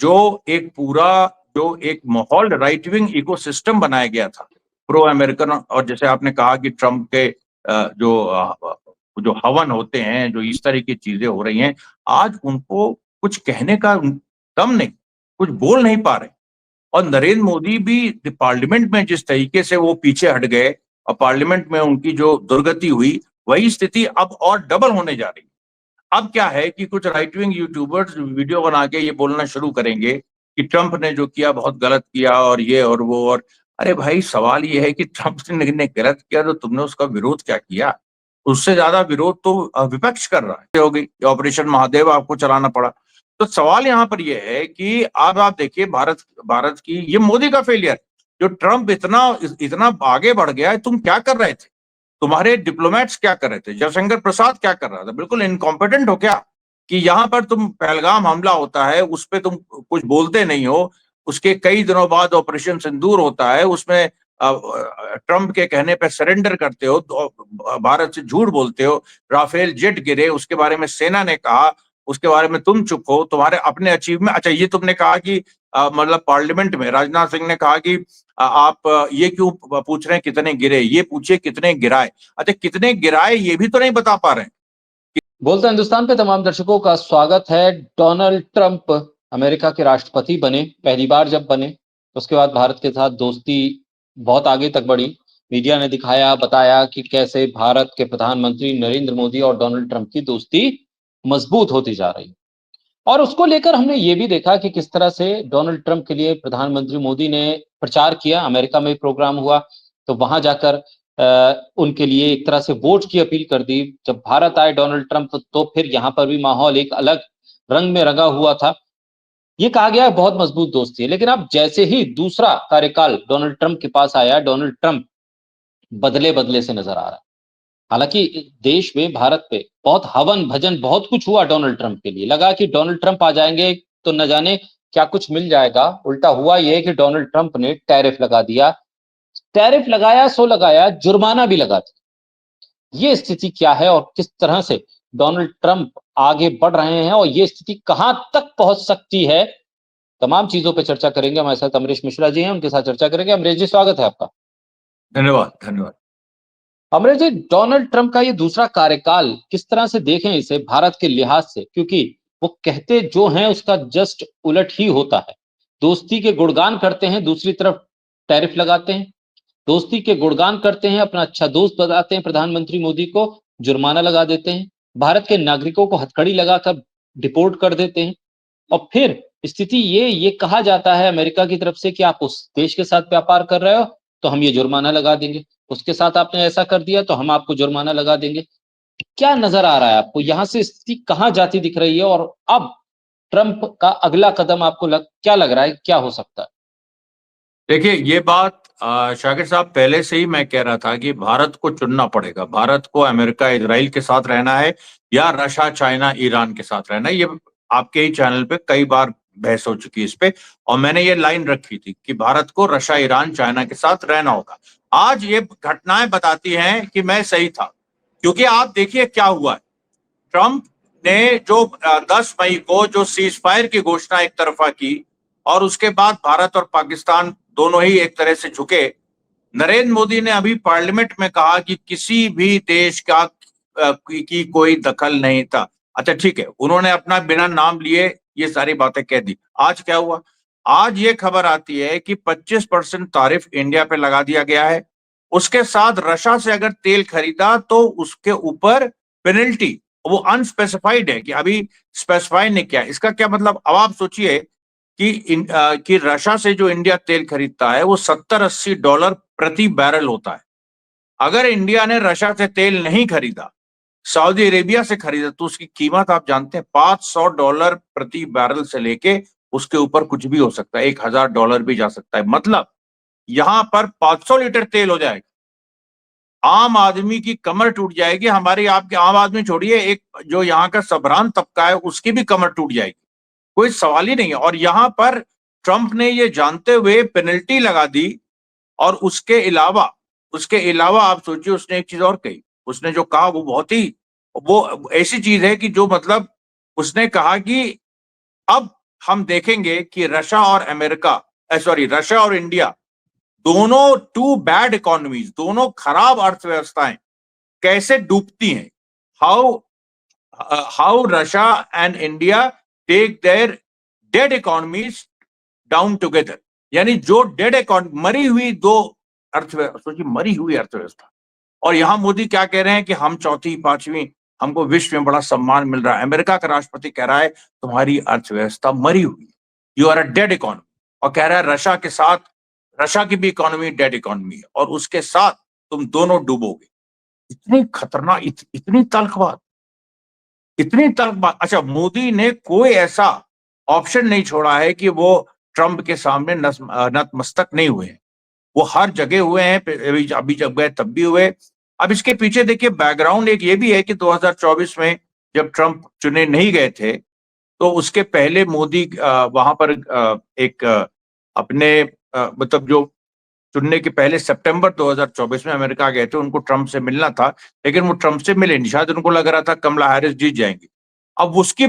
जो एक पूरा जो एक माहौल राइट विंग इकोसिस्टम बनाया गया था प्रो अमेरिकन, और जैसे आपने कहा कि ट्रम्प के जो हवन होते हैं, जो इस तरह की चीजें हो रही हैं, आज उनको कुछ कहने का दम नहीं, कुछ बोल नहीं पा रहे। और नरेंद्र मोदी भी पार्लियामेंट में जिस तरीके से वो पीछे हट गए और पार्लियामेंट में उनकी जो दुर्गति हुई, वही स्थिति अब और डबल होने जा रही है। अब क्या है कि कुछ राइट विंग यूट्यूबर्स वीडियो बना के ये बोलना शुरू करेंगे कि ट्रंप ने जो किया बहुत गलत किया और ये और वो। और अरे भाई, सवाल ये है कि ट्रंप ने गलत किया तो तुमने उसका विरोध क्या किया? उससे ज्यादा विरोध तो विपक्ष कर रहा है। हो गई ऑपरेशन महादेव, आपको चलाना पड़ा। तो सवाल यहाँ पर यह है कि अब आप देखिए, भारत भारत की ये मोदी का फेलियर, जो ट्रंप इतना इतना आगे बढ़ गया है। तुम क्या कर रहे थे? तुम्हारे डिप्लोमेट्स क्या कर रहे थे? जयशंकर प्रसाद क्या कर रहा था? बिल्कुल इनकॉम्पिटेंट हो क्या कि यहाँ पर तुम पहलगाम हमला होता है उस पर तुम कुछ बोलते नहीं हो? उसके कई दिनों बाद ऑपरेशन सिंदूर होता है, उसमें ट्रंप के कहने पे सरेंडर करते हो, भारत से झूठ बोलते हो। राफेल जेट गिरे, उसके बारे में सेना ने कहा, उसके बारे में तुम चुप हो। तुम्हारे अपने अचीवमेंट, अच्छा ये तुमने कहा कि मतलब पार्लियामेंट में राजनाथ सिंह ने कहा कि आप ये क्यों पूछ रहे हैं कितने गिरे, ये पूछे कितने गिराए। अच्छा, कितने गिराए ये भी तो नहीं बता पा रहे हैं। बोलते हिंदुस्तान पे तमाम दर्शकों का स्वागत है। डोनाल्ड ट्रंप अमेरिका के राष्ट्रपति बने, पहली बार जब बने उसके बाद भारत के साथ दोस्ती बहुत आगे तक बढ़ी। मीडिया ने दिखाया, बताया कि कैसे भारत के प्रधानमंत्री नरेंद्र मोदी और डोनाल्ड ट्रंप की दोस्ती मजबूत होती जा रही। और उसको लेकर हमने ये भी देखा कि किस तरह से डोनाल्ड ट्रंप के लिए प्रधानमंत्री मोदी ने प्रचार किया। अमेरिका में प्रोग्राम हुआ तो वहां जाकर उनके लिए एक तरह से वोट की अपील कर दी। जब भारत आए डोनाल्ड ट्रंप तो फिर यहाँ पर भी माहौल एक अलग रंग में रंगा हुआ था। ये कहा गया बहुत मजबूत दोस्ती है, लेकिन अब जैसे ही दूसरा कार्यकाल डोनाल्ड ट्रंप के पास आया, डोनाल्ड ट्रंप बदले बदले से नजर आ रहा है। हालांकि देश में, भारत पे बहुत हवन भजन बहुत कुछ हुआ डोनाल्ड ट्रंप के लिए। लगा कि डोनाल्ड ट्रंप आ जाएंगे तो न जाने क्या कुछ मिल जाएगा। उल्टा हुआ यह कि डोनाल्ड ट्रंप ने टैरिफ लगा दिया। टैरिफ लगाया सो लगाया, जुर्माना भी लगा दिया। ये स्थिति क्या है और किस तरह से डोनाल्ड ट्रंप आगे बढ़ रहे हैं और ये स्थिति कहां तक पहुंच सकती है, तमाम चीजों पर चर्चा करेंगे। हमारे साथ अमरीश मिश्रा जी हैं, उनके साथ चर्चा करेंगे। अमरीश जी, स्वागत है आपका। धन्यवाद धन्यवाद। अमरीश जी, डोनाल्ड ट्रंप का ये दूसरा कार्यकाल किस तरह से देखें इसे भारत के लिहाज से, क्योंकि वो कहते जो हैं उसका जस्ट उलट ही होता है। दोस्ती के गुणगान करते हैं, दूसरी तरफ टैरिफ लगाते हैं। दोस्ती के गुणगान करते हैं, अपना अच्छा दोस्त बताते हैं प्रधानमंत्री मोदी को, जुर्माना लगा देते हैं। भारत के नागरिकों को हथकड़ी लगाकर डिपोर्ट कर देते हैं। और फिर स्थिति ये कहा जाता है अमेरिका की तरफ से कि आप उस देश के साथ व्यापार कर रहे हो तो हम ये जुर्माना लगा देंगे, उसके साथ आपने ऐसा कर दिया तो हम आपको जुर्माना लगा देंगे। क्या नजर आ रहा है आपको, यहां से स्थिति कहां जाती दिख रही है और अब ट्रंप का अगला कदम आपको क्या लग रहा है, क्या हो सकता है? देखिए, ये बात शाकिर साहब, पहले से ही मैं कह रहा था कि भारत को चुनना पड़ेगा। भारत को अमेरिका इजराइल के साथ रहना है या रशिया चाइना ईरान के साथ रहना है। ये आपके ही चैनल पे कई बार बहस हो चुकी है इस पे, और मैंने ये लाइन रखी थी कि भारत को रशिया ईरान चाइना के साथ रहना होगा। आज ये घटनाएं बताती हैं कि मैं सही था, क्योंकि आप देखिए क्या हुआ है। ट्रंप ने जो 10 मई को जो सीज फायर की घोषणा एक तरफा की, और उसके बाद भारत और पाकिस्तान दोनों ही एक तरह से झुके। नरेंद्र मोदी ने अभी पार्लियामेंट में कहा कि किसी भी देश का की कोई दखल नहीं था। अच्छा ठीक है, उन्होंने अपना बिना नाम लिए ये सारी बातें कह दी। आज क्या हुआ? आज ये खबर आती है कि 25% तारिफ इंडिया पे लगा दिया गया है। उसके साथ रशिया से अगर तेल खरीदा तो उसके ऊपर पेनल्टी, वो अनस्पेसिफाइड है कि अभी स्पेसिफाई नहीं किया। इसका क्या मतलब? अब आप सोचिए कि रशिया से जो इंडिया तेल खरीदता है वो $70-80 प्रति बैरल होता है। अगर इंडिया ने रशिया से तेल नहीं खरीदा, सऊदी अरेबिया से खरीदा, तो उसकी कीमत आप जानते हैं $500 प्रति बैरल से लेके उसके ऊपर कुछ भी हो सकता है, $1000 भी जा सकता है। मतलब यहां पर 500 लीटर तेल हो जाएगा, आम आदमी की कमर टूट जाएगी। हमारी आपके आम आदमी छोड़िए, एक जो यहाँ का सबरान तबका है उसकी भी कमर टूट जाएगी। कोई सवाल ही नहीं है। और यहां पर ट्रंप ने ये जानते हुए पेनल्टी लगा दी। और उसके अलावा आप सोचिए, उसने एक चीज और कही। उसने जो कहा वो बहुत ही, वो ऐसी चीज है कि जो मतलब उसने कहा कि अब हम देखेंगे कि रशिया और अमेरिका, सॉरी, रशिया और इंडिया दोनों टू बैड इकोनॉमीज, दोनों खराब अर्थव्यवस्थाएं कैसे डूबती हैं। How how Russia and India take their dead economies down together. यानी जो डेड इकोनॉमी, मरी हुई दो अर्थव्यवस्था, सोचिए मरी हुई अर्थव्यवस्था, और यहां मोदी क्या कह रहे हैं कि हम चौथी पांचवी, हमको विश्व में बड़ा सम्मान मिल रहा है। अमेरिका का राष्ट्रपति कह रहा है तुम्हारी अर्थव्यवस्था मरी हुई है, you are a dead economy, और कह रहा है रशिया के साथ, रशिया की भी इकोनॉमी डेड इकोनॉमी है और उसके साथ तुम दोनों डूबोगे। इतनी खतरनाक, इतनी तल्खबात, इतनी तल्खबात। अच्छा, मोदी ने कोई ऐसा ऑप्शन नहीं छोड़ा है कि वो ट्रंप के सामने नतमस्तक नहीं हुए हैं। वो हर जगह हुए हैं, अभी जब गए तब भी हुए। अब इसके पीछे देखिए बैकग्राउंड एक ये भी है कि 2024 में जब ट्रंप चुने नहीं गए थे, तो उसके पहले मोदी वहां पर एक अपने मतलब जो चुनने के पहले सितंबर 2024 में अमेरिका गए थे, उनको ट्रंप से मिलना था, लेकिन वो ट्रंप से मिले नहीं। शायद उनको लग रहा था कमला हैरिस जीत जाएंगी। अब उसकी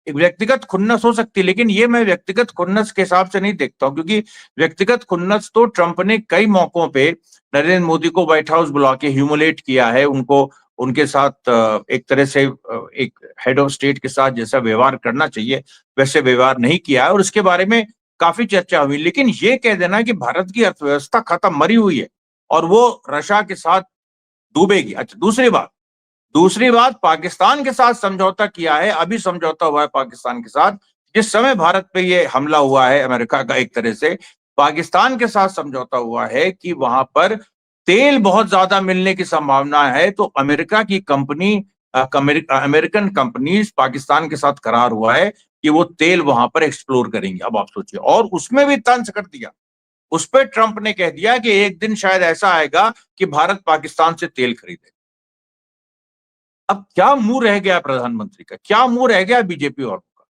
एक व्यक्तिगत खुन्नस हो सकती है, लेकिन ये मैं व्यक्तिगत खुन्नस के हिसाब से नहीं देखता हूं, क्योंकि व्यक्तिगत खुन्नस तो ट्रंप ने कई मौकों पे नरेंद्र मोदी को व्हाइट हाउस बुला के ह्यूमिलेट किया है, उनको, उनके साथ एक तरह से एक हेड ऑफ स्टेट के साथ जैसा व्यवहार करना चाहिए वैसे व्यवहार नहीं किया है, और उसके बारे में काफी चर्चा हुई। लेकिन ये कह देना कि भारत की अर्थव्यवस्था खत्म, मरी हुई है और वो रशिया के साथ डूबेगी। अच्छा, दूसरी बात पाकिस्तान के साथ समझौता किया है, अभी समझौता हुआ है पाकिस्तान के साथ, जिस समय भारत पे ये हमला हुआ है अमेरिका का, एक तरह से पाकिस्तान के साथ समझौता हुआ है कि वहां पर तेल बहुत ज्यादा मिलने की संभावना है, तो अमेरिका की कंपनी, अमेरिकन कंपनीज, पाकिस्तान के साथ करार हुआ है कि वो तेल वहां पर एक्सप्लोर करेंगे। अब आप सोचिए, और उसमें भी तंज कर दिया, उस पर ट्रंप ने कह दिया कि एक दिन शायद ऐसा आएगा कि भारत पाकिस्तान से तेल खरीदे। अब क्या मुंह रह गया प्रधानमंत्री का, क्या मुंह रह गया बीजेपी वालों का,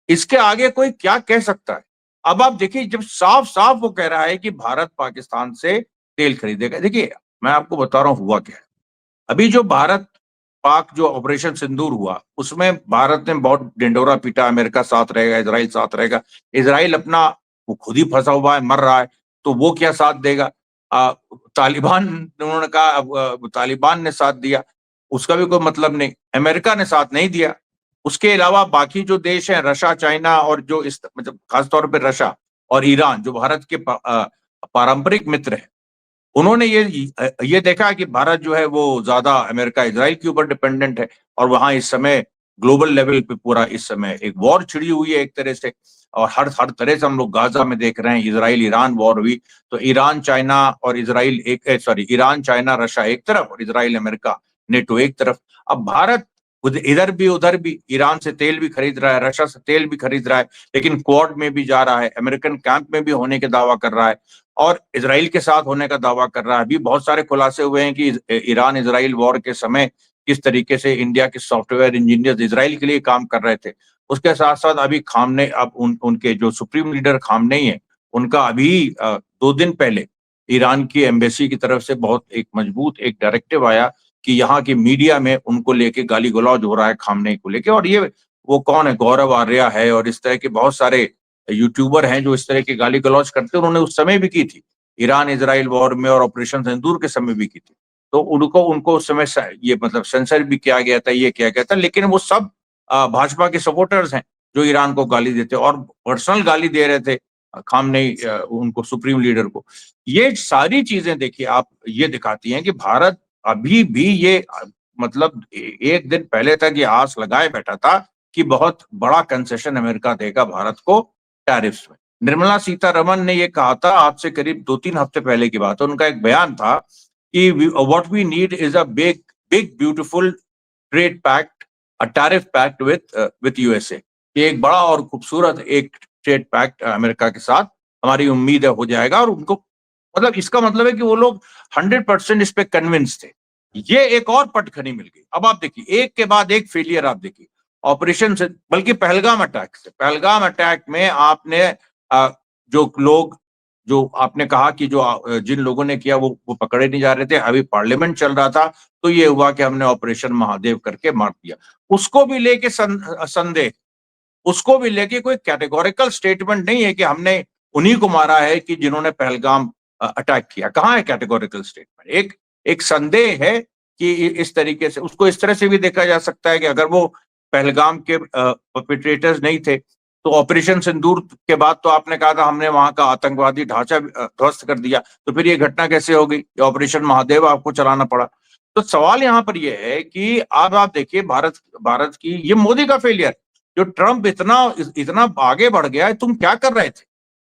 इसके आगे कोई क्या कह सकता है। अब आप देखिए, जब साफ साफ वो कह रहा है कि भारत पाकिस्तान से तेल खरीदेगा। देखिए, मैं आपको बता रहा हूं हुआ क्या है। अभी जो भारत पाक जो ऑपरेशन सिंदूर हुआ, उसमें भारत ने बहुत ढिंडोरा पीटा, अमेरिका साथ रहेगा, इजराइल साथ रहेगा। इजराइल अपना, वो खुद ही फंसा हुआ है, मर रहा है, तो वो क्या साथ देगा। तालिबान, उन्होंने कहा, तालिबान ने साथ दिया, उसका भी कोई मतलब नहीं। अमेरिका ने साथ नहीं दिया। उसके अलावा बाकी जो देश हैं, रशिया, चाइना, और जो इस मतलब खासतौर पर रशिया और ईरान, जो भारत के पारंपरिक मित्र हैं, उन्होंने ये देखा कि भारत जो है वो ज्यादा अमेरिका, इजराइल के ऊपर डिपेंडेंट है, और वहां इस समय ग्लोबल लेवल पे पूरा इस समय एक वॉर छिड़ी हुई है एक तरह से। और हर हर तरह से हम लोग गाजा में देख रहे हैं, इजराइल ईरान वॉर हुई, तो ईरान चाइना और इजराइल एक, सॉरी, ईरान चाइना रशिया एक तरफ और इजराइल अमेरिका नेटो एक तरफ। अब भारत इधर भी उधर भी ईरान से तेल भी खरीद रहा है, रशिया से तेल भी खरीद रहा है, लेकिन क्वाड में भी जा रहा है, अमेरिकन कैंप में भी होने के दावा कर रहा है, और इसराइल के साथ होने का दावा कर रहा है। अभी बहुत सारे खुलासे हुए हैं कि ईरान इसराइल वॉर के समय किस तरीके से इंडिया के सॉफ्टवेयर इंजीनियर्स इसराइल के लिए काम कर रहे थे। उसके साथ साथ अभी खामने, अब उनके जो सुप्रीम लीडर खामने ही है, उनका अभी 2 दिन पहले ईरान की एम्बेसी की तरफ से बहुत एक मजबूत एक डायरेक्टिव आया कि यहाँ की मीडिया में उनको लेके गाली गलौज हो रहा है खामने को लेके। और ये वो कौन है, गौरव आर्या है, और इस तरह के बहुत सारे यूट्यूबर हैं जो इस तरह की गाली गलौज करते हैं। उन्होंने उस समय भी की थी, ईरान इजराइल वॉर में और ऑपरेशन सिंदूर के समय भी की थी। तो उनको उनको उस समय ये मतलब सेंसर भी किया गया था, ये किया गया था, लेकिन वो सब भाजपा के सपोर्टर्स हैं जो ईरान को गाली देते और पर्सनल गाली दे रहे थे खामनेई, उनको, सुप्रीम लीडर को। ये सारी चीजें देखिए आप, ये दिखाती हैं कि भारत अभी भी ये मतलब एक दिन पहले तक ये आस लगाए बैठा था कि बहुत बड़ा कंसेशन अमेरिका देगा भारत को टैरिफ्स में। निर्मला सीतारमन ने ये कहा था, आज से करीब 2-3 हफ्ते पहले की बात है, उनका एक बयान था कि what we need is a big big beautiful trade pact, a tariff pact with USA. ये एक बड़ा और खूबसूरत एक ट्रेड पैक्ट अमेरिका के साथ हमारी उम्मीद है हो जाएगा। और उनको मतलब इसका मतलब है कि वो लोग 100% इस पे कन्विंस थे। ये एक और पटखनी मिल गई। अब आप देखिए, एक के बाद एक फेलियर आप देखिए ऑपरेशन से, बल्कि पहलगाम अटैक से, पहलगाम अटैक में आपने जो लोग, जो आपने कहा कि जो जिन लोगों ने किया वो पकड़े नहीं जा रहे थे, अभी पार्लियामेंट चल रहा था, तो ये हुआ कि हमने ऑपरेशन महादेव करके मार दिया। उसको भी लेके संदेह, उसको भी लेके कोई कैटेगोरिकल स्टेटमेंट नहीं है कि हमने उन्हीं को मारा है कि जिन्होंने पहलगाम अटैक किया। कहाँ है कैटेगोरिकल स्टेटमेंट? एक संदेह है कि इस तरीके से, उसको इस तरह से भी देखा जा सकता है कि अगर वो पहलगाम के परपेट्रेटर्स नहीं थे तो ऑपरेशन सिंदूर के बाद तो आपने कहा था हमने वहां का आतंकवादी ढांचा ध्वस्त कर दिया, तो फिर ये घटना कैसे हो गई? ऑपरेशन महादेव आपको चलाना पड़ा। तो सवाल यहां पर यह है कि अब आप देखिए भारत की ये मोदी का फेलियर, जो ट्रंप इतना इतना आगे बढ़ गया है, तुम क्या कर रहे थे?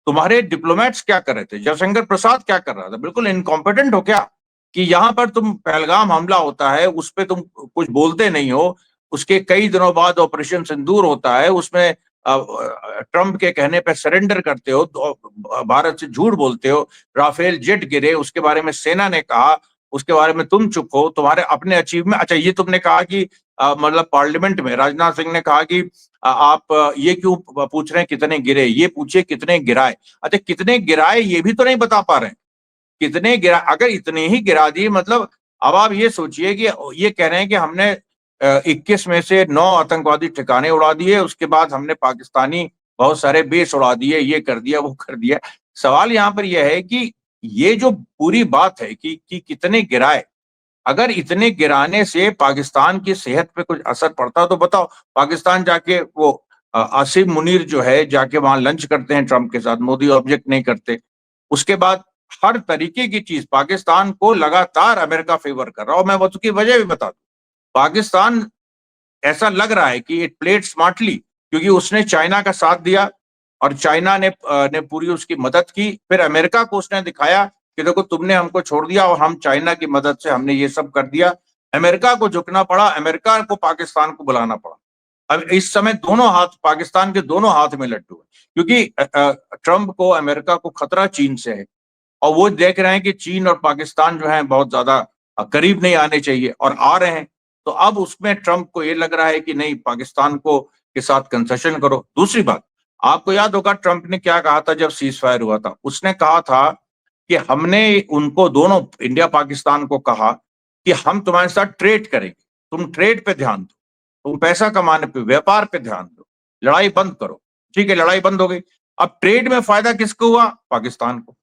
तुम्हारे डिप्लोमेट्स क्या कर रहे थे? जयशंकर प्रसाद क्या कर रहा था? बिल्कुल इनकॉम्पिटेंट हो क्या कि यहां पर तुम पहलगाम हमला होता है उस पर तुम कुछ बोलते नहीं हो, उसके कई दिनों बाद ऑपरेशन सिंदूर होता है उसमें ट्रंप के कहने पर सरेंडर करते हो, तो भारत से झूठ बोलते हो, राफेल जेट गिरे उसके बारे में सेना ने कहा, उसके बारे में तुम चुप हो, तुम्हारे अपने अचीवमेंट। अच्छा, ये तुमने कहा कि मतलब पार्लियामेंट में राजनाथ सिंह ने कहा कि आप ये क्यों पूछ रहे हैं कितने गिरे, ये पूछिए कितने गिराए। अच्छा, कितने गिराए ये भी तो नहीं बता पा रहे हैं, कितने गिरा, अगर इतने ही गिरा दिए मतलब अब आप ये सोचिए कि ये कह रहे हैं कि हमने 21 में से 9 आतंकवादी ठिकाने उड़ा दिए, उसके बाद हमने पाकिस्तानी बहुत सारे बेस उड़ा दिए, ये कर दिया वो कर दिया। सवाल यहां पर यह है कि ये जो पूरी बात है कि कितने गिराए, अगर इतने गिराने से पाकिस्तान की सेहत पे कुछ असर पड़ता तो बताओ। पाकिस्तान जाके वो आसिम मुनीर जो है जाके वहां लंच करते हैं ट्रंप के साथ, मोदी ऑब्जेक्ट नहीं करते। उसके बाद हर तरीके की चीज पाकिस्तान को लगातार अमेरिका फेवर कर रहा हूं। मैं उसकी वजह भी बता दूं, पाकिस्तान ऐसा लग रहा है कि इट प्लेड स्मार्टली, क्योंकि उसने चाइना का साथ दिया और चाइना ने पूरी उसकी मदद की। फिर अमेरिका को उसने दिखाया कि देखो तुमने हमको छोड़ दिया और हम चाइना की मदद से हमने ये सब कर दिया। अमेरिका को झुकना पड़ा, अमेरिका को पाकिस्तान को बुलाना पड़ा। अब इस समय दोनों हाथ, पाकिस्तान के दोनों हाथ में लड्डू है, क्योंकि ट्रंप को, अमेरिका को खतरा चीन से है और वो देख रहे हैं कि चीन और पाकिस्तान जो है बहुत ज्यादा करीब नहीं आने चाहिए और आ रहे हैं। तो अब उसमें ट्रंप को ये लग रहा है कि नहीं, पाकिस्तान को के साथ कंसेशन करो। दूसरी बात, आपको याद होगा ट्रंप ने क्या कहा था जब सीज फायर हुआ था? उसने कहा था कि हमने उनको दोनों, इंडिया पाकिस्तान को कहा कि हम तुम्हारे साथ ट्रेड करेंगे, तुम ट्रेड पे ध्यान दो, तुम पैसा कमाने पे, व्यापार पे ध्यान दो, लड़ाई बंद करो। ठीक है, लड़ाई बंद हो गई। अब ट्रेड में फायदा किसको हुआ? पाकिस्तान को।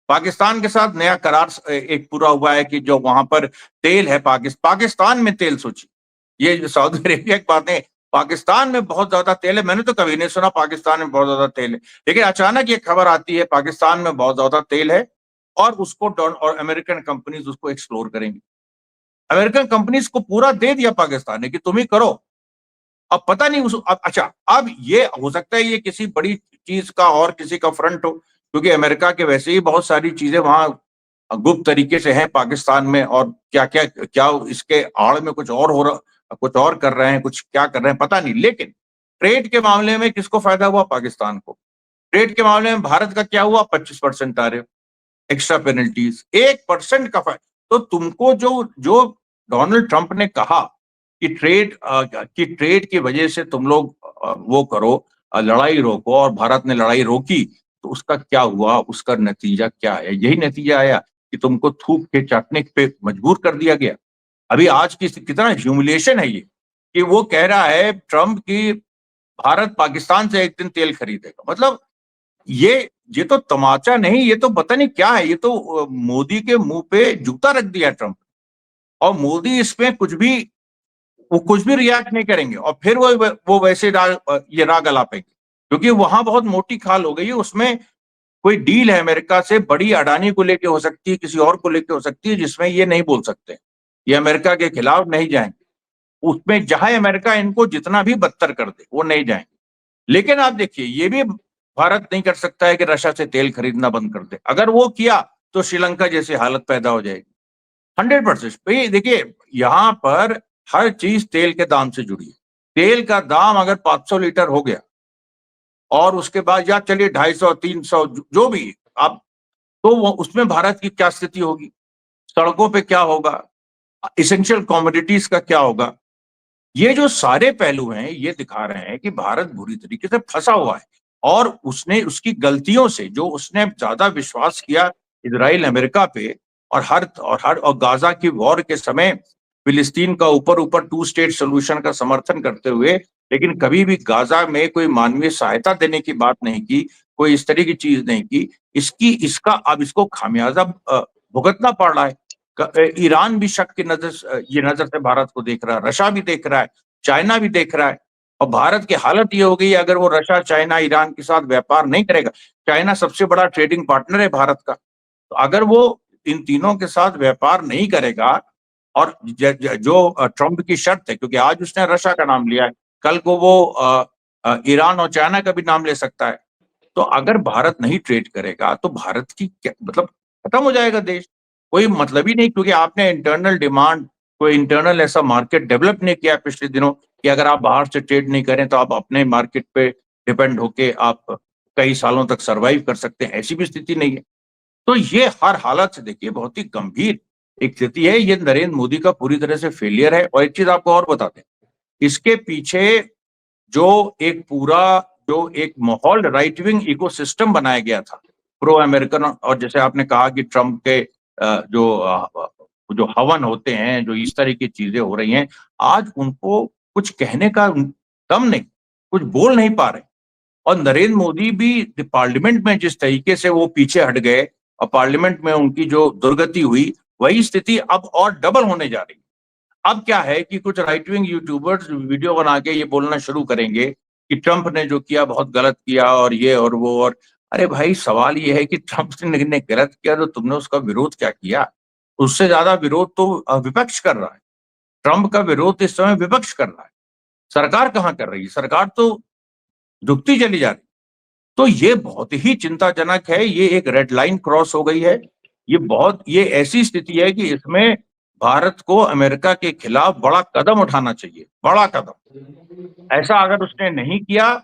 पाकिस्तान के साथ नया करार एक पूरा हुआ है कि जो वहां पर तेल है, पाकिस्तान में तेल, सोचिए ये सऊदी अरेबिया की बात है, पाकिस्तान में बहुत ज्यादा तेल है। मैंने तो कभी नहीं सुना पाकिस्तान में बहुत ज्यादा तेल है, लेकिन अचानक ये खबर आती है पाकिस्तान में बहुत ज्यादा तेल है और उसको और अमेरिकन कंपनीज उसको एक्सप्लोर करेंगी। अमेरिकन कंपनीज को पूरा दे दिया पाकिस्तान ने कि तुम ही करो। अब पता नहीं अच्छा, अब ये हो सकता है ये किसी बड़ी चीज का और किसी का फ्रंट हो, क्योंकि अमेरिका के वैसे ही बहुत सारी चीजें वहां गुप्त तरीके से हैं पाकिस्तान में, और क्या क्या क्या इसके आड़ में कुछ और हो रहा, कुछ और कर रहे हैं, कुछ क्या कर रहे हैं पता नहीं। लेकिन ट्रेड के मामले में किसको फायदा हुआ? पाकिस्तान को। ट्रेड के मामले में भारत का क्या हुआ? 25% तारिफ, एक्स्ट्रा पेनल्टीज, 1% का फायदा। तो तुमको जो जो डोनाल्ड ट्रंप ने कहा कि ट्रेड की वजह से तुम लोग वो करो, लड़ाई रोको, और भारत ने लड़ाई रोकी, तो उसका क्या हुआ? उसका नतीजा क्या है? यही नतीजा आया कि तुमको थूक के चाटने पे मजबूर कर दिया गया। अभी आज की कितना ह्यूमिलिएशन है ये कि वो कह रहा है ट्रंप की भारत पाकिस्तान से एक दिन तेल खरीदेगा। मतलब ये ये तो तमाचा नहीं, ये तो पता नहीं क्या है। ये तो मोदी के मुंह पे जूता रख दिया ट्रंप, और मोदी इसमें कुछ भी रिएक्ट नहीं करेंगे और फिर वो वैसे ये राग अलापेंगे, क्योंकि वहां बहुत मोटी खाल हो गई है। उसमें कोई डील है अमेरिका से, बड़ी अडानी को लेके हो सकती है, किसी और को लेके हो सकती है, जिसमें ये नहीं बोल सकते, ये अमेरिका के खिलाफ नहीं जाएंगे। उसमें जहां अमेरिका इनको जितना भी बदतर कर दे वो नहीं जाएंगे। लेकिन आप देखिए, ये भी भारत नहीं कर सकता है कि रशिया से तेल खरीदना बंद कर दे। अगर वो किया तो श्रीलंका जैसी हालत पैदा हो जाएगी। 100%। देखिए, यहाँ पर हर चीज तेल के दाम से जुड़ी है। तेल का दाम अगर 500 लीटर हो गया और उसके बाद या चलिए 250 300 जो भी आप, तो उसमें भारत की क्या स्थिति होगी? सड़कों पे क्या होगा? इसेंशियल कमोडिटीज का क्या होगा? ये जो सारे पहलू हैं ये दिखा रहे हैं कि भारत बुरी तरीके से फंसा हुआ है, और उसने उसकी गलतियों से, जो उसने ज्यादा विश्वास किया इजराइल अमेरिका पे, और गाजा की वॉर के समय फिलिस्तीन का ऊपर ऊपर 2 स्टेट सोल्यूशन का समर्थन करते हुए लेकिन कभी भी गाजा में कोई मानवीय सहायता देने की बात नहीं की, कोई इस तरह की चीज नहीं की। इसका अब इसको खामियाजा भुगतना पड़ रहा है। ईरान भी शक की ये नजर से भारत को देख रहा है, रशिया भी देख रहा है, चाइना भी देख रहा है। और भारत की हालत ये हो गई, अगर वो रशिया, चाइना, ईरान के साथ व्यापार नहीं करेगा, चाइना सबसे बड़ा ट्रेडिंग पार्टनर है भारत का, तो अगर वो इन तीनों के साथ व्यापार नहीं करेगा, और जो ट्रंप की शर्त है, क्योंकि आज उसने रशिया का नाम लिया है, कल को वो ईरान और चाइना का भी नाम ले सकता है। तो अगर भारत नहीं ट्रेड करेगा तो भारत की क्या मतलब, खत्म हो जाएगा देश। कोई मतलब ही नहीं, क्योंकि आपने इंटरनल डिमांड, कोई इंटरनल ऐसा मार्केट डेवलप नहीं किया पिछले दिनों कि अगर आप बाहर से ट्रेड नहीं करें तो आप अपने मार्केट पे डिपेंड होके आप कई सालों तक सरवाइव कर सकते हैं, ऐसी भी स्थिति नहीं है। तो ये हर हालत से देखिए बहुत ही गंभीर एक स्थिति है। ये नरेंद्र मोदी का पूरी तरह से फेलियर है। और एक चीज आपको और बताते हैं, इसके पीछे जो जो एक माहौल, राइट विंग इकोसिस्टम बनाया गया था, प्रो अमेरिकन, और जैसे आपने कहा कि ट्रंप के जो हवन होते हैं, जो इस तरह की चीजें हो रही हैं, आज उनको कुछ कहने का दम नहीं, कुछ बोल नहीं पा रहे। और नरेंद्र मोदी भी पार्लियामेंट में जिस तरीके से वो पीछे हट गए और पार्लियामेंट में उनकी जो दुर्गति हुई, वही स्थिति अब और डबल होने जा रही है। अब क्या है कि कुछ राइट विंग यूट्यूबर्स वीडियो बना के ये बोलना शुरू करेंगे कि ट्रंप ने जो किया बहुत गलत किया, और ये और वो। और अरे भाई, सवाल ये है कि ट्रंप ने गलत किया तो तुमने उसका विरोध क्या किया? उससे ज्यादा विरोध तो विपक्ष कर रहा है। ट्रंप का विरोध इस समय विपक्ष कर रहा है, सरकार कहाँ कर रही है? सरकार तो झुकती चली जा रही। तो ये बहुत ही चिंताजनक है, ये एक रेड लाइन क्रॉस हो गई है। ये ऐसी स्थिति है कि इसमें भारत को अमेरिका के खिलाफ बड़ा कदम उठाना चाहिए, बड़ा कदम। ऐसा अगर उसने नहीं किया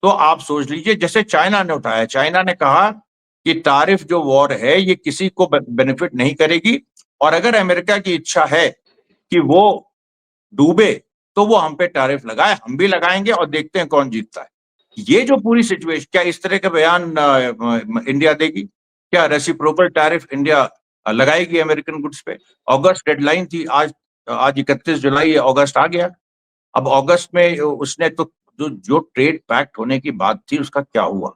तो आप सोच लीजिए, जैसे चाइना ने उठाया। चाइना ने कहा कि तारिफ जो वॉर है ये किसी को बेनिफिट नहीं करेगी, और अगर अमेरिका की इच्छा है कि वो डूबे तो वो हम पे टैरिफ लगाए, हम भी लगाएंगे, और देखते हैं कौन जीतता है। ये जो पूरी सिचुएशन, क्या इस तरह का बयान इंडिया देगी? क्या रेसिप्रोकल टैरिफ इंडिया लगाएगी अमेरिकन गुड्स पे? अगस्त डेडलाइन थी, आज आज 31 जुलाई है, अगस्त आ गया। अब अगस्त में उसने तो जो ट्रेड पैक्ट होने की बात थी उसका क्या हुआ?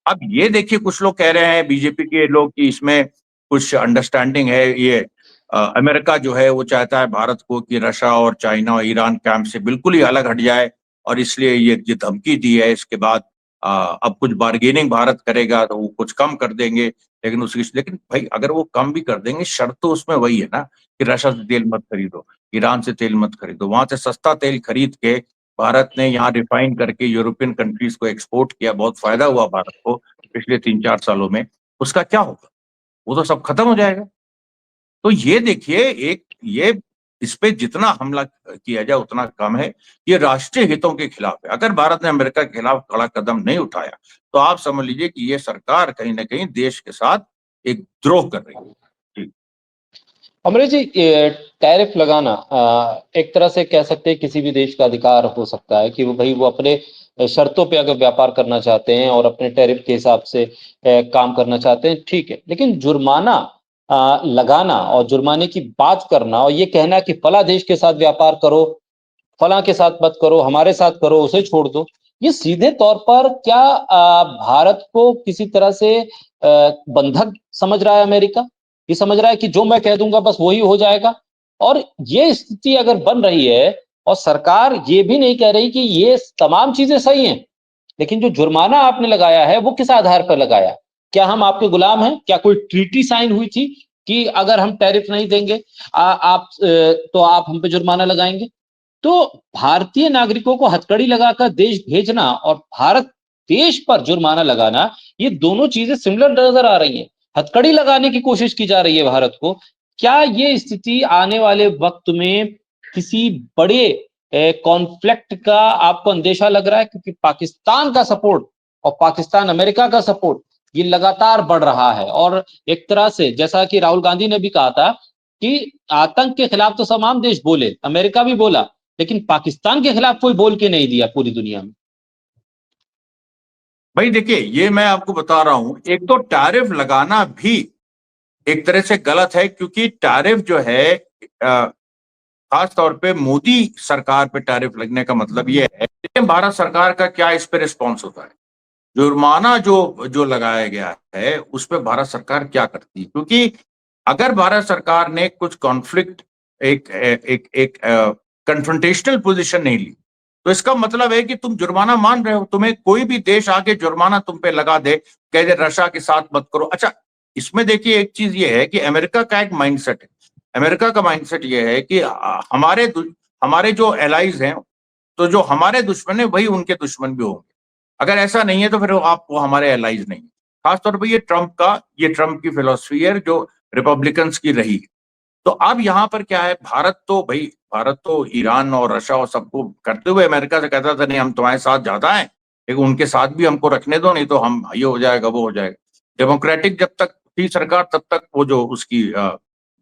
अब ये देखिए, कुछ लोग कह रहे हैं, बीजेपी के लोग, कि इसमें कुछ अंडरस्टैंडिंग है। ये अमेरिका जो है वो चाहता है भारत को कि रशिया और चाइना और ईरान कैंप से बिल्कुल ही अलग हट जाए, और इसलिए ये धमकी दी है। इसके बाद अब कुछ बार्गेनिंग भारत करेगा तो वो कुछ कम कर देंगे, लेकिन भाई अगर वो कम भी कर देंगे, शर्त तो उसमें वही है ना कि रशिया से तेल मत खरीदो, ईरान से तेल मत खरीदो। वहां से सस्ता तेल खरीद के भारत ने यहाँ रिफाइन करके यूरोपियन कंट्रीज को एक्सपोर्ट किया, बहुत फायदा हुआ भारत को पिछले 3-4 सालों में। उसका क्या होगा? वो तो सब खत्म हो जाएगा। तो ये देखिए, ये इस पे जितना हमला किया जाए उतना कम है। ये राष्ट्रीय हितों के खिलाफ है। अगर भारत ने अमेरिका के खिलाफ कड़ा कदम नहीं उठाया तो आप समझ लीजिए कि ये सरकार कहीं ना कहीं देश के साथ एक द्रोह कर रही है। अमरीश जी, टैरिफ लगाना एक तरह से कह सकते हैं किसी भी देश का अधिकार हो सकता है कि वो अपने शर्तों पे अगर व्यापार करना चाहते हैं और अपने टैरिफ के हिसाब से काम करना चाहते हैं, ठीक है। लेकिन जुर्माना लगाना और जुर्माने की बात करना और ये कहना कि फला देश के साथ व्यापार करो, फला के साथ मत करो, हमारे साथ करो, उसे छोड़ दो, ये सीधे तौर पर क्या भारत को किसी तरह से बंधक समझ रहा है अमेरिका? ये समझ रहा है कि जो मैं कह दूंगा बस वही हो जाएगा? और ये स्थिति अगर बन रही है और सरकार ये भी नहीं कह रही कि ये तमाम चीजें सही हैं, लेकिन जो जुर्माना आपने लगाया है वो किस आधार पर लगाया? क्या हम आपके गुलाम हैं? क्या कोई ट्रीटी साइन हुई थी कि अगर हम टैरिफ नहीं देंगे तो आप हम पे जुर्माना लगाएंगे? तो भारतीय नागरिकों को हथकड़ी लगाकर देश भेजना और भारत देश पर जुर्माना लगाना, ये दोनों चीजें सिमिलर नजर आ रही हैं। हथकड़ी लगाने की कोशिश की जा रही है भारत को। क्या ये स्थिति आने वाले वक्त में किसी बड़े कॉन्फ्लिक्ट का आपको अंदेशा लग रहा है? क्योंकि पाकिस्तान का सपोर्ट और पाकिस्तान अमेरिका का सपोर्ट ये लगातार बढ़ रहा है, और एक तरह से जैसा कि राहुल गांधी ने भी कहा था कि आतंक के खिलाफ तो तमाम देश बोले, अमेरिका भी बोला, लेकिन पाकिस्तान के खिलाफ कोई बोल के नहीं दिया पूरी दुनिया में। भाई देखिए, ये मैं आपको बता रहा हूं, एक तो टैरिफ लगाना भी एक तरह से गलत है, क्योंकि टैरिफ जो है खास तौर पे मोदी सरकार पे टैरिफ लगने का मतलब ये है कि भारत सरकार का क्या इस पे रिस्पॉन्स होता है, जुर्माना जो जो लगाया गया है उस पे भारत सरकार क्या करती है। क्योंकि अगर भारत सरकार ने कुछ कॉन्फ्लिक्ट एक एक एक कन्फ्रंटेशनल पोजीशन नहीं ली, तो इसका मतलब है कि तुम जुर्माना मान रहे हो, तुम्हें कोई भी देश आके जुर्माना तुम पे लगा दे, कह दे रशिया के साथ मत करो। अच्छा, इसमें देखिए एक चीज ये है कि अमेरिका का एक माइंडसेट है। अमेरिका का माइंडसेट ये है कि हमारे जो एलाइज हैं, तो जो हमारे दुश्मन है वही उनके दुश्मन भी होंगे। अगर ऐसा नहीं है तो फिर आप वो हमारे एलाइज नहीं है। खासतौर पर ये ट्रम्प की फिलॉसफी है जो रिपब्लिकन्स की रही है। तो अब यहाँ पर क्या है, भारत तो ईरान और रशिया और सबको करते हुए अमेरिका से कहता था नहीं हम तुम्हारे साथ ज्यादा हैं, लेकिन उनके साथ भी हमको रखने दो, नहीं तो हम ये हो जाएगा वो हो जाएगा। डेमोक्रेटिक जब तक थी सरकार तब तक वो जो उसकी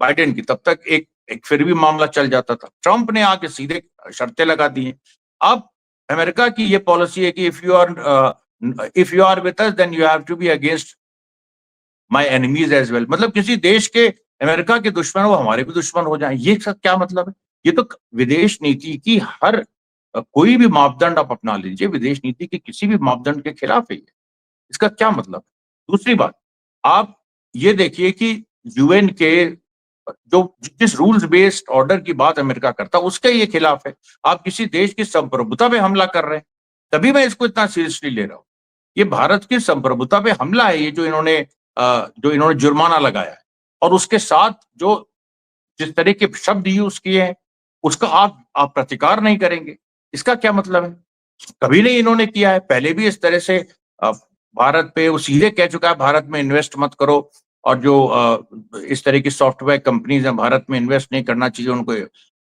बाइडेन की, तब तक एक फिर भी मामला चल जाता था। ट्रंप ने आके सीधे शर्तें लगा दी हैं। अब अमेरिका की ये पॉलिसी है कि if you are with us then you have to be against my enemies as well. मतलब किसी देश के अमेरिका के दुश्मन वो हमारे भी दुश्मन हो जाएं, ये सब क्या मतलब है? ये तो विदेश नीति की कोई भी मापदंड आप अपना लीजिए, विदेश नीति के किसी भी मापदंड के खिलाफ है ये। इसका क्या मतलब? दूसरी बात, आप ये देखिए कि यूएन के जो जिस रूल्स बेस्ड ऑर्डर की बात अमेरिका करता उसके ये खिलाफ है। आप किसी देश की संप्रभुता पे हमला कर रहे हैं, तभी मैं इसको इतना सीरियसली ले रहा हूं। ये भारत की संप्रभुता पे हमला है, ये जो इन्होंने जुर्माना लगाया है, और उसके साथ जो जिस तरह के शब्द यूज किए हैं उसका आप प्रतिकार नहीं करेंगे, इसका क्या मतलब है? कभी नहीं इन्होंने किया है। पहले भी इस तरह से अ, भारत पे वो सीधे कह चुका है भारत में इन्वेस्ट मत करो, और जो इस तरह की सॉफ्टवेयर कंपनीज हैं भारत में इन्वेस्ट नहीं करना चाहिए, उनको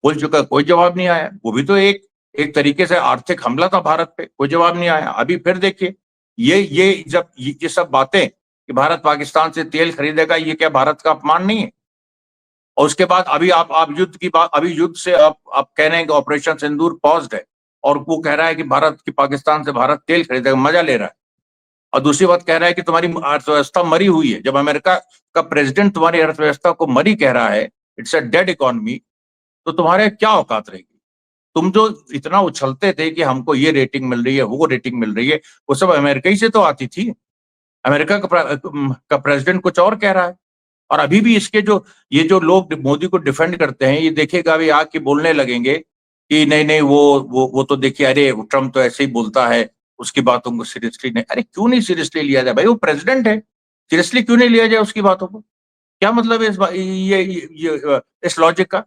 बोल चुका, कोई जवाब नहीं आया। वो भी तो एक एक तरीके से आर्थिक हमला था भारत पे, कोई जवाब नहीं आया। अभी फिर देखिए, ये सब बातें कि भारत पाकिस्तान से तेल खरीदेगा, ये क्या भारत का अपमान नहीं है? और उसके बाद अभी आप युद्ध की बात, अभी युद्ध से आप कह रहे हैं कि ऑपरेशन सिंदूर पॉज्ड है, और वो कह रहा है कि भारत की पाकिस्तान से भारत तेल खरीदेगा, मजा ले रहा है। और दूसरी बात कह रहा है कि तुम्हारी अर्थव्यवस्था मरी हुई है। जब अमेरिका का प्रेसिडेंट तुम्हारी अर्थव्यवस्था को मरी कह रहा है, इट्स अ डेड इकोनॉमी, तो तुम्हारे क्या औकात रहेगी? तुम जो इतना उछलते थे कि हमको ये रेटिंग मिल रही है, वो रेटिंग मिल रही है, वो सब अमेरिका ही से तो आती थी। अमेरिका का प्रेसिडेंट कुछ और कह रहा है। और अभी भी ये जो लोग मोदी को डिफेंड करते हैं, ये देखेगा अभी आके बोलने लगेंगे कि नहीं नहीं वो तो देखिए, अरे ट्रम्प तो ऐसे ही बोलता है, उसकी बातों को सीरियसली नहीं। अरे क्यों नहीं सीरियसली लिया जाए भाई, वो प्रेसिडेंट है, सीरियसली क्यों नहीं लिया जाए उसकी बातों को? क्या मतलब है इस लॉजिक का?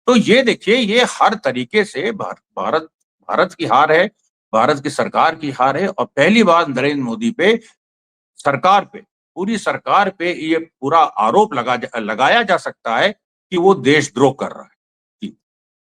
तो ये देखिए, ये हर तरीके से भारत की हार है, भारत की सरकार की हार है। और पहली बार नरेंद्र मोदी पे, सरकार पे, पूरी सरकार पे ये पूरा आरोप लगाया जा सकता है कि वो देशद्रोह कर रहा है।